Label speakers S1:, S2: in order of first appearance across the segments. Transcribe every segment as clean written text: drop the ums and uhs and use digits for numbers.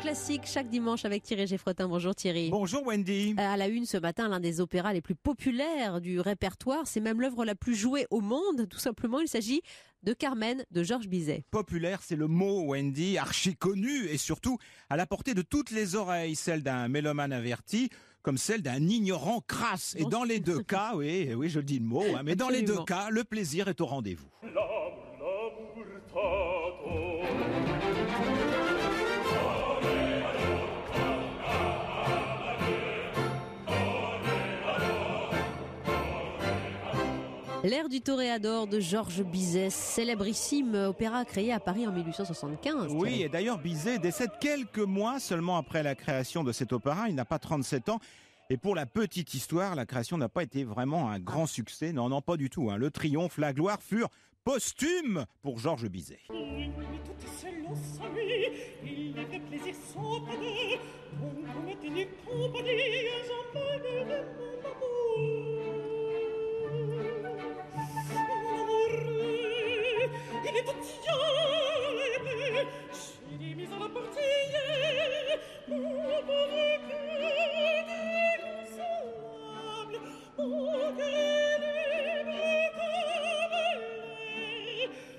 S1: classique chaque dimanche avec Thierry Geffrotin. Bonjour Thierry.
S2: Bonjour Wendy.
S1: À la une ce matin, l'un des opéras les plus populaires du répertoire. C'est même l'œuvre la plus jouée au monde. Tout simplement, il s'agit de Carmen de Georges Bizet.
S2: Populaire, c'est le mot, Wendy, archi connu et surtout à la portée de toutes les oreilles, celle d'un mélomane averti comme celle d'un ignorant crasse. Et dans les deux cas, oui, je dis le mot, mais dans les deux cas, le plaisir est au rendez-vous.
S1: L'air du Toréador de Georges Bizet, célébrissime opéra créé à Paris en 1875.
S2: Oui, et d'ailleurs Bizet décède quelques mois seulement après la création de cet opéra. Il n'a pas 37 ans. Et pour la petite histoire, la création n'a pas été vraiment un grand succès. Non, pas du tout. Le triomphe, la gloire furent posthumes pour Georges Bizet.
S3: Il tout seul en sa vie, il avait plaisir sans pardon. Vous me tenez compagnie, j'emmène de mon amour. Il est tout diable, je l'ai mis à la portière. Mon pauvre cœur déconsolable, mon cœur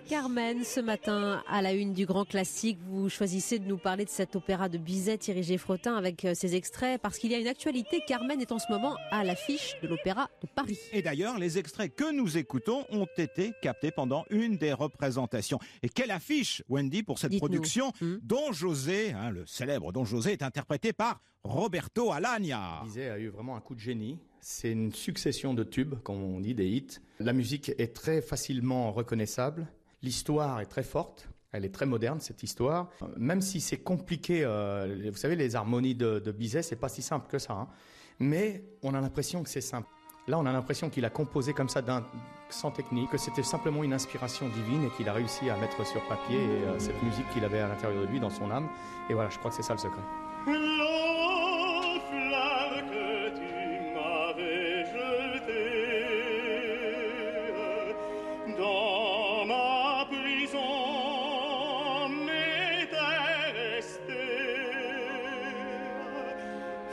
S1: Carmen, ce matin, à la une du grand classique, vous choisissez de nous parler de cet opéra de Bizet, Thierry Geffrotin, avec ses extraits, parce qu'il y a une actualité. Carmen est en ce moment à l'affiche de l'Opéra de Paris.
S2: Et d'ailleurs, les extraits que nous écoutons ont été captés pendant une des représentations. Et quelle affiche, Wendy, pour cette production. Don José, le célèbre Don José, est interprété par Roberto Alagna.
S4: Bizet a eu vraiment un coup de génie. C'est une succession de tubes, comme on dit, des hits. La musique est très facilement reconnaissable. L'histoire est très forte, elle est très moderne cette histoire. Même si c'est compliqué, vous savez, les harmonies de Bizet, c'est pas si simple que ça. Mais on a l'impression que c'est simple. Là, on a l'impression qu'il a composé comme ça sans technique, que c'était simplement une inspiration divine et qu'il a réussi à mettre sur papier cette musique qu'il avait à l'intérieur de lui, dans son âme. Et voilà, je crois que c'est ça le secret.
S3: Dans ma prison m'était restée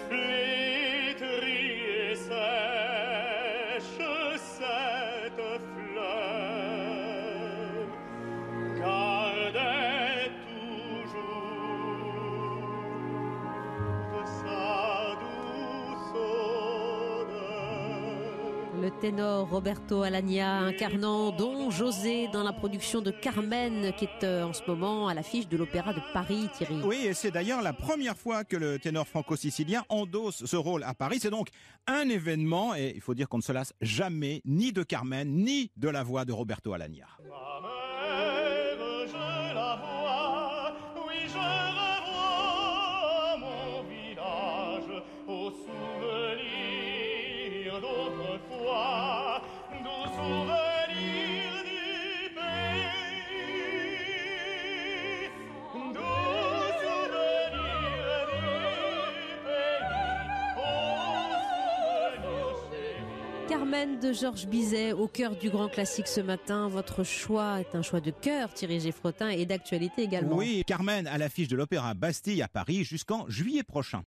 S3: flétrie et sèche cette fleur gardait toujours de sa douce odeur.
S1: Le ténor Roberto Alagna incarnant Don José dans la production de Carmen qui est en ce moment à l'affiche de l'Opéra de Paris, Thierry.
S2: Oui, et c'est d'ailleurs la première fois que le ténor franco-sicilien endosse ce rôle à Paris. C'est donc un événement et il faut dire qu'on ne se lasse jamais ni de Carmen ni de la voix de Roberto Alagna.
S3: Ma mère, je la vois, oui je revois mon village au souvenir d'autrefois, doux souvenir du pays, doux souvenir du pays, oh souvenir chéri.
S1: Carmen de Georges Bizet au cœur du grand classique ce matin. Votre choix est un choix de cœur, Thierry Geffrotin, et d'actualité également.
S2: Oui, Carmen à l'affiche de l'Opéra Bastille à Paris jusqu'en juillet prochain.